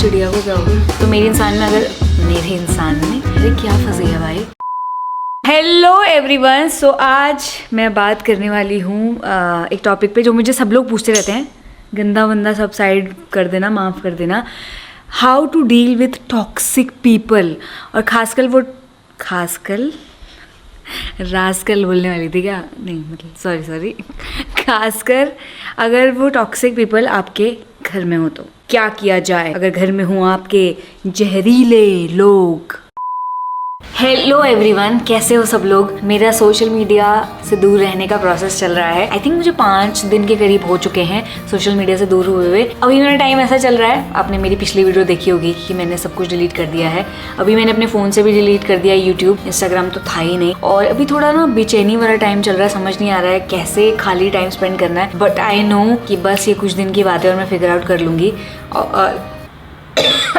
चिड़िया को क्या होगा? तो मेरे इंसान में अरे क्या फंसी है भाई। हेलो एवरीवन, सो आज मैं बात करने वाली हूँ एक टॉपिक पे जो मुझे सब लोग पूछते रहते हैं। गंदा वंदा सब साइड कर देना, माफ़ कर देना। How to deal with toxic people. और खासकर रास्कल बोलने वाली थी क्या? नहीं, मतलब सॉरी खासकर अगर वो टॉक्सिक पीपल आपके घर में हो तो क्या किया जाए अगर घर में हो आपके जहरीले लोग। हेलो एवरीवन, कैसे हो सब लोग? मेरा सोशल मीडिया से दूर रहने का प्रोसेस चल रहा है। आई थिंक मुझे 5 दिन के करीब हो चुके हैं सोशल मीडिया से दूर हुए। अभी मेरा टाइम ऐसा चल रहा है, आपने मेरी पिछली वीडियो देखी होगी कि मैंने सब कुछ डिलीट कर दिया है। अभी मैंने अपने फ़ोन से भी डिलीट कर दिया, यूट्यूब इंस्टाग्राम तो था ही नहीं। और अभी थोड़ा ना बेचैनी वाला टाइम चल रहा है, समझ नहीं आ रहा है कैसे खाली टाइम स्पेंड करना है। बट आई नो कि बस ये कुछ दिन की बात है और मैं फिगर आउट कर लूँगी।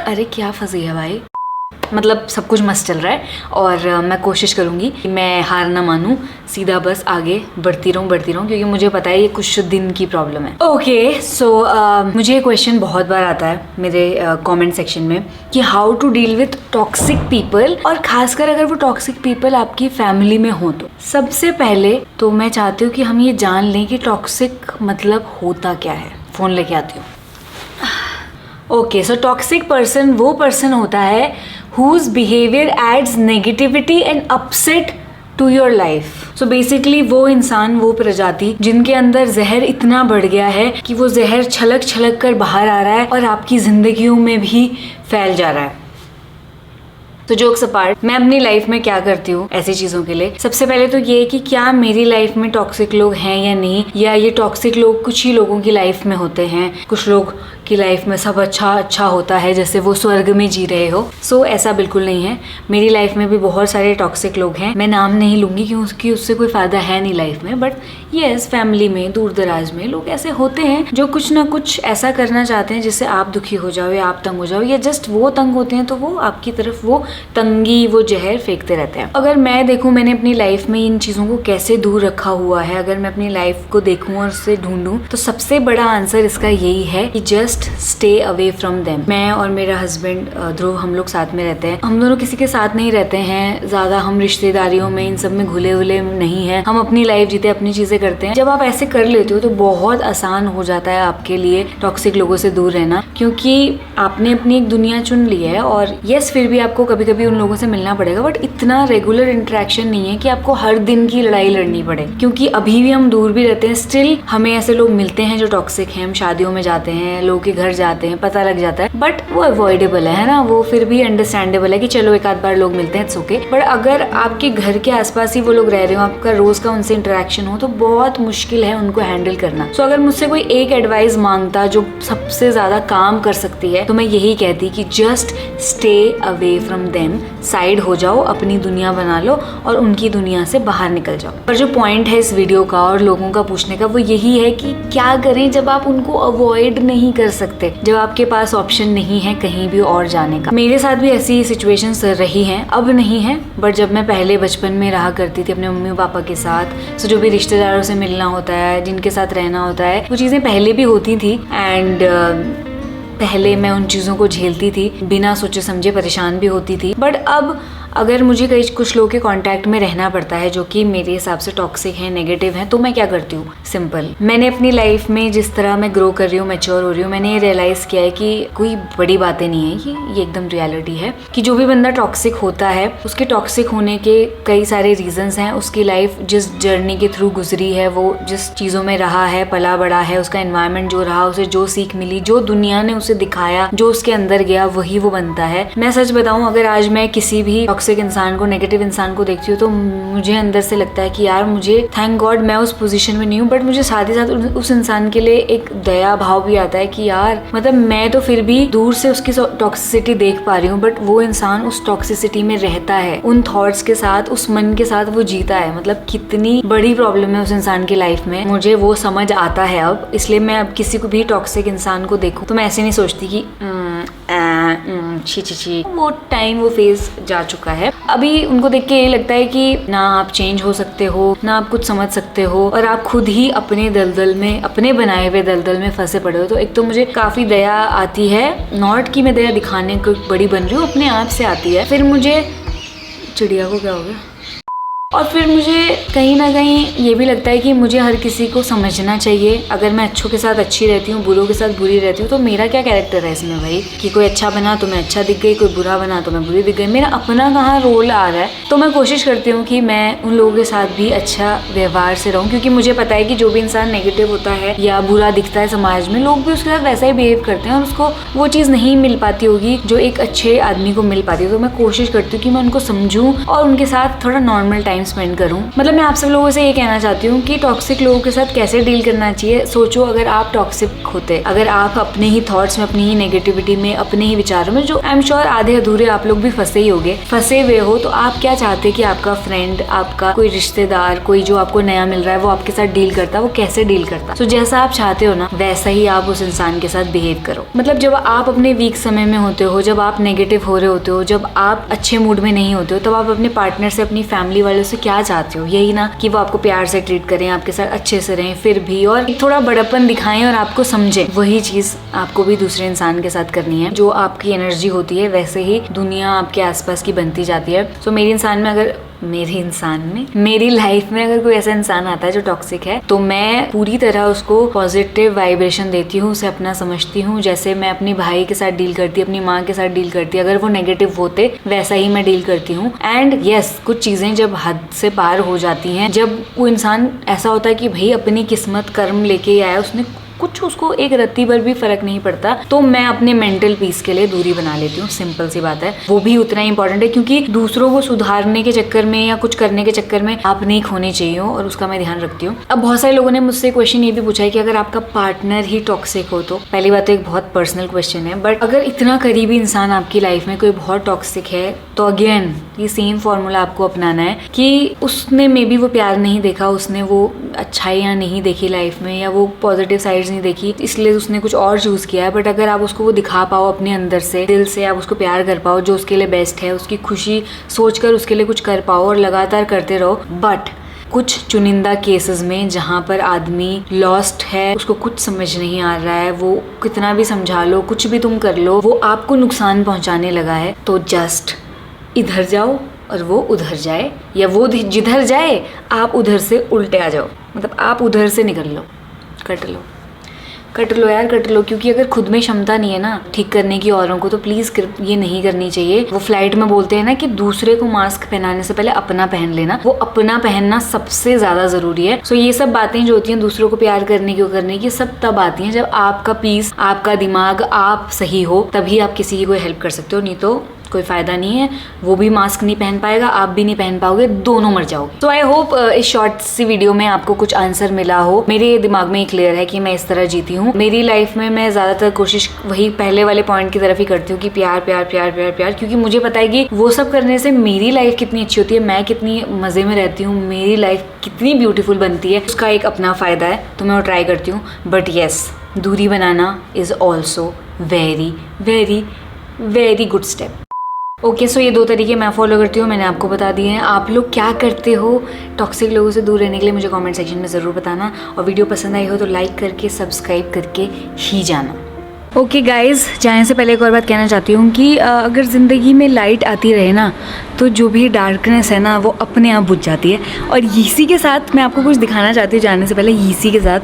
अरे क्या फंसी है भाई, मतलब सब कुछ मस्त चल रहा है और मैं कोशिश करूँगी कि मैं हार ना मानूँ, सीधा बस आगे बढ़ती रहूँ क्योंकि मुझे पता है ये कुछ दिन की प्रॉब्लम है। ओके, सो मुझे ये क्वेश्चन बहुत बार आता है मेरे कमेंट सेक्शन में कि how to deal with toxic people, और खासकर अगर वो टॉक्सिक पीपल आपकी फैमिली में हो तो। सबसे पहले तो मैं चाहती हूँ कि हम ये जान लें कि टॉक्सिक मतलब होता क्या है। फ़ोन लेके आती हूँ। ओके, सो टॉक्सिक पर्सन वो पर्सन होता है whose behavior adds negativity and upset to your life. So basically वो इंसान, वो प्रजाति जिनके अंदर जहर इतना बढ़ गया है कि वो जहर छलक कर बाहर आ रहा है और आपकी जिंदगियों में भी फैल जा रहा है। तो जोक्स अपार्ट, मैं अपनी लाइफ में क्या करती हूँ ऐसी चीज़ों के लिए। सबसे पहले तो ये कि क्या मेरी लाइफ में टॉक्सिक लोग हैं या नहीं, या ये टॉक्सिक लोग कुछ ही लोगों की लाइफ में होते हैं। कुछ लोग की लाइफ में सब अच्छा होता है, जैसे वो स्वर्ग में जी रहे हो। सो ऐसा बिल्कुल नहीं है। मेरी लाइफ में भी बहुत सारे टॉक्सिक लोग हैं। मैं नाम नहीं लूँगी क्योंकि उससे कोई फ़ायदा है नहीं लाइफ में। बट येस, फैमिली में दूर दराज में लोग ऐसे होते हैं जो कुछ ना कुछ ऐसा करना चाहते हैं जिससे आप दुखी हो जाओ या आप तंग हो जाओ, या जस्ट वो तंग होते हैं तो वो आपकी तरफ वो तंगी, वो जहर फेंकते रहते हैं। अगर मैं देखूँ मैंने अपनी लाइफ में इन चीज़ों को कैसे दूर रखा हुआ है, अगर मैं अपनी लाइफ को देखूँ और उससे ढूंढूं, तो सबसे बड़ा आंसर इसका यही है कि just stay away from them. मैं और मेरा हस्बैंड ध्रुव, हम लोग साथ में रहते हैं। हम दोनों किसी के साथ नहीं रहते हैं ज़्यादा, हम रिश्तेदारियों में इन सब में घुले हुए नहीं हैं। हम अपनी लाइफ जीते, अपनी चीज़ें करते हैं। जब आप ऐसे कर लेते हो तो बहुत आसान हो जाता है आपके लिए टॉक्सिक लोगों से दूर रहना, क्योंकि आपने अपनी एक दुनिया चुन ली है। और यस, फिर भी आपको कभी कभी उन लोगों से मिलना पड़ेगा, बट इतना रेगुलर इंटरेक्शन नहीं है कि आपको हर दिन की लड़ाई लड़नी पड़े। क्योंकि अभी भी हम दूर भी रहते हैं, स्टिल हमें ऐसे लोग मिलते हैं जो टॉक्सिक हैं। हम शादियों में जाते हैं, लोगों के घर जाते हैं, पता लग जाता है, बट वो अवॉइडेबल है ना, वो फिर भी अंडरस्टैंडेबल है कि चलो एक आध बार लोग मिलते हैं, इट्स ओके। बट अगर आपके घर के आसपास ही वो लोग रह रहे हो, आपका रोज का उनसे इंटरेक्शन हो, तो बहुत मुश्किल है उनको हैंडल करना। सो अगर मुझसे कोई एक एडवाइस मांगता जो सबसे ज्यादा काम कर सकती है, तो मैं यही कहती कि just stay away from them, side हो जाओ, अपनी दुनिया बना लो और उनकी दुनिया से बाहर निकल जाओ। पर जो पॉइंट है इस वीडियो का और लोगों का पूछने का, वो यही है कि क्या करें जब आप उनको अवॉइड नहीं कर सकते, जब आपके पास ऑप्शन नहीं है कहीं भी और जाने का। मेरे साथ भी ऐसी सिचुएशंस रही हैं, अब नहीं है, बट जब मैं पहले बचपन में रहा करती थी अपने मम्मी पापा के साथ, सो जो भी रिश्तेदारों से मिलना होता है, जिनके साथ रहना होता है, वो चीज़ें पहले भी होती थी। एंड पहले मैं उन चीज़ों को झेलती थी, बिना सोचे समझे परेशान भी होती थी। बट अब अगर मुझे कुछ लोगों के कांटेक्ट में रहना पड़ता है जो कि मेरे हिसाब से टॉक्सिक हैं, नेगेटिव हैं, तो मैं क्या करती हूँ, सिंपल। मैंने अपनी लाइफ में जिस तरह मैं ग्रो कर रही हूँ, मैच्योर हो रही हूँ, मैंने ये रियलाइज़ किया है कि कोई बड़ी बातें नहीं है, ये एकदम रियलिटी है कि जो भी बंदा टॉक्सिक होता है उसके टॉक्सिक होने के कई सारे रीजंस हैं। उसकी लाइफ जिस जर्नी के थ्रू गुजरी है, वो जिस चीज़ों में रहा है, पला बड़ा है, उसका एनवायरनमेंट जो रहा, उसे जो सीख मिली, जो दुनिया ने उसे दिखाया, जो उसके अंदर गया, वही वो बनता है। मैं सच बताऊँ, अगर आज मैं किसी भी टॉक्सिक इंसान को, नेगेटिव इंसान को देखती हूँ तो मुझे अंदर से लगता है कि यार, मुझे थैंक गॉड मैं उस पोजीशन में नहीं हूँ, बट मुझे साथ ही साथ उस इंसान के लिए एक दया भाव भी आता है कि यार, मतलब मैं तो फिर भी दूर से उसकी टॉक्सिसिटी देख पा रही हूँ, बट वो इंसान उस टॉक्सिसिटी में रहता है, उन थॉट्स के साथ, उस मन के साथ वो जीता है। मतलब कितनी बड़ी प्रॉब्लम है उस इंसान की लाइफ में, मुझे वो समझ आता है अब। इसलिए मैं अब किसी को भी टॉक्सिक इंसान को देखूं तो मैं ऐसे नहीं सोचती कि छी छी छी, वो टाइम वो फेज जा चुका है। अभी उनको देख के ये लगता है कि ना आप चेंज हो सकते हो, ना आप कुछ समझ सकते हो, और आप खुद ही अपने दलदल में, अपने बनाए हुए दलदल में फंसे पड़े हो। तो एक तो मुझे काफी दया आती है, नॉट कि मैं दया दिखाने को बड़ी बन रही हूँ, अपने आप से आती है। फिर मुझे चिड़िया को क्या हो गया, और फिर मुझे कहीं ना कहीं ये भी लगता है कि मुझे हर किसी को समझना चाहिए। अगर मैं अच्छों के साथ अच्छी रहती हूँ, बुरों के साथ बुरी रहती हूँ, तो मेरा क्या कैरेक्टर है इसमें भाई, कि कोई अच्छा बना तो मैं अच्छा दिख गई, कोई बुरा बना तो मैं बुरी दिख गई। मेरा अपना कहाँ रोल आ रहा है। तो मैं कोशिश करती हूँ कि मैं उन लोगों के साथ भी अच्छा व्यवहार से रहूँ, क्योंकि मुझे पता है कि जो भी इंसान नेगेटिव होता है या बुरा दिखता है समाज में, लोग भी उसके साथ वैसा ही बिहेव करते हैं और उसको वो चीज़ नहीं मिल पाती होगी जो एक अच्छे आदमी को मिल पाती है। तो मैं कोशिश करती हूँ कि मैं उनको समझूँ और उनके साथ थोड़ा नॉर्मल टाइम स्पेंड करूँ। मतलब मैं आप सब लोगों से ये कहना चाहती हूँ कि टॉक्सिक लोगों के साथ कैसे डील करना चाहिए। सोचो अगर आप टॉक्सिक होते, अगर आप अपने ही थॉट्स में, अपनी ही नेगेटिविटी में, अपने ही विचारों में, जो आई एम श्योर आधे अधूरे आप लोग भी फंसे ही होगे, फंसे हुए हो, तो आप क्या चाहते कि आपका फ्रेंड, आपका कोई रिश्तेदार, कोई जो आपको नया मिल रहा है वो आपके साथ डील करता, वो कैसे डील करता। तो जैसा आप चाहते हो ना वैसा ही आप उस इंसान के साथ बिहेव करो। मतलब जब आप अपने वीक समय में होते हो, जब आप नेगेटिव हो रहे होते हो, जब आप अच्छे मूड में नहीं होते हो, तब आप अपने पार्टनर से, अपनी फैमिली वालों से क्या चाहते हो? यही ना कि वो आपको प्यार से ट्रीट करें, आपके साथ अच्छे से रहें, फिर भी और थोड़ा बड़प्पन दिखाएं और आपको समझें। वही चीज आपको भी दूसरे इंसान के साथ करनी है। जो आपकी एनर्जी होती है वैसे ही दुनिया आपके आसपास की बनती जाती है। तो मेरी लाइफ में अगर कोई ऐसा इंसान आता है जो टॉक्सिक है, तो मैं पूरी तरह उसको पॉजिटिव वाइब्रेशन देती हूँ, उसे अपना समझती हूँ। जैसे मैं अपनी भाई के साथ डील करती, अपनी माँ के साथ डील करती, अगर वो नेगेटिव होते वैसा ही मैं डील करती हूँ। एंड यस, कुछ चीजें जब हद से पार हो जाती हैं, जब वो इंसान ऐसा होता है कि भाई अपनी किस्मत कर्म लेके ही आया, उसने कुछ, उसको एक रत्ती भर भी फर्क नहीं पड़ता, तो मैं अपने मेंटल पीस के लिए दूरी बना लेती हूँ। सिंपल सी बात है। वो भी उतना ही इंपॉर्टेंट है, क्योंकि दूसरों को सुधारने के चक्कर में या कुछ करने के चक्कर में आप नहीं खोने चाहिए हो, और उसका मैं ध्यान रखती हूँ। अब बहुत सारे लोगों ने मुझसे क्वेश्चन ये भी पूछा है कि अगर आपका पार्टनर ही टॉक्सिक हो तो। पहली बात तो एक बहुत पर्सनल क्वेश्चन है, बट अगर इतना करीबी इंसान आपकी लाइफ में कोई बहुत टॉक्सिक है, तो अगेन ये सेम फॉर्मूला आपको अपनाना है कि उसने मे बी वो प्यार नहीं देखा, उसने वो अच्छाइयाँ नहीं देखी लाइफ में, या वो पॉजिटिव साइड्स नहीं देखी, इसलिए उसने कुछ और चूज किया है। बट अगर आप उसको वो दिखा पाओ अपने अंदर से, दिल से आप उसको प्यार कर पाओ, जो उसके लिए बेस्ट है, उसकी खुशी सोचकर उसके लिए कुछ कर पाओ और लगातार करते रहो। बट कुछ चुनिंदा केसेस में जहाँ पर आदमी लॉस्ट है, उसको कुछ समझ नहीं आ रहा है, वो कितना भी समझा लो, कुछ भी तुम कर लो, वो आपको नुकसान पहुँचाने लगा है, तो जस्ट इधर जाओ और वो उधर जाए, या वो जिधर जाए आप उधर से उल्टे आ जाओ। मतलब आप उधर से निकल लो, कट लो यार, कट लो। क्योंकि अगर खुद में क्षमता नहीं है ना ठीक करने की औरों को, तो प्लीज ये नहीं करनी चाहिए। वो फ्लाइट में बोलते हैं ना कि दूसरे को मास्क पहनाने से पहले अपना पहन लेना, वो अपना पहनना सबसे ज्यादा जरूरी है। सो ये सब बातें जो होती हैं दूसरों को प्यार करने की सब तब आती हैं जब आपका पीस, आपका दिमाग, आप सही हो, तभी आप किसी की कोई हेल्प कर सकते हो। नहीं तो कोई फायदा नहीं है। वो भी मास्क नहीं पहन पाएगा, आप भी नहीं पहन पाओगे, दोनों मर जाओगे। तो आई होप इस शॉर्ट सी वीडियो में आपको कुछ आंसर मिला हो। मेरे दिमाग में क्लियर है कि मैं इस तरह जीती हूँ। मेरी लाइफ में मैं ज्यादातर कोशिश वही पहले वाले पॉइंट की तरफ ही करती हूँ कि प्यार प्यार प्यार प्यार प्यार, क्योंकि मुझे पता है कि वो सब करने से मेरी लाइफ कितनी अच्छी होती है, मैं कितनी मजे में रहती हूँ, मेरी लाइफ कितनी ब्यूटीफुल बनती है, उसका एक अपना फायदा है। तो मैं वो ट्राई करती हूँ। बट येस, दूरी बनाना is also very very very good step. Okay, so ये 2 तरीके मैं फॉलो करती हूँ, मैंने आपको बता दिए हैं। आप लोग क्या करते हो टॉक्सिक लोगों से दूर रहने के लिए, मुझे कमेंट सेक्शन में ज़रूर बताना। और वीडियो पसंद आई हो तो लाइक करके सब्सक्राइब करके ही जाना। ओके गाइज, जाने से पहले एक और बात कहना चाहती हूँ कि अगर ज़िंदगी में लाइट आती रहे ना, तो जो भी डार्कनेस है ना वो अपने आप बुझ जाती है। और इसी के साथ मैं आपको कुछ दिखाना चाहती हूँ जाने से पहले, इसी के साथ।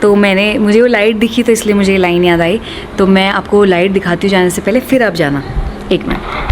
तो मुझे वो लाइट दिखी तो इसलिए मुझे ये लाइन याद आई, तो मैं आपको लाइट दिखाती हूँ जाने से पहले, फिर आप जाना। 1 मिनट।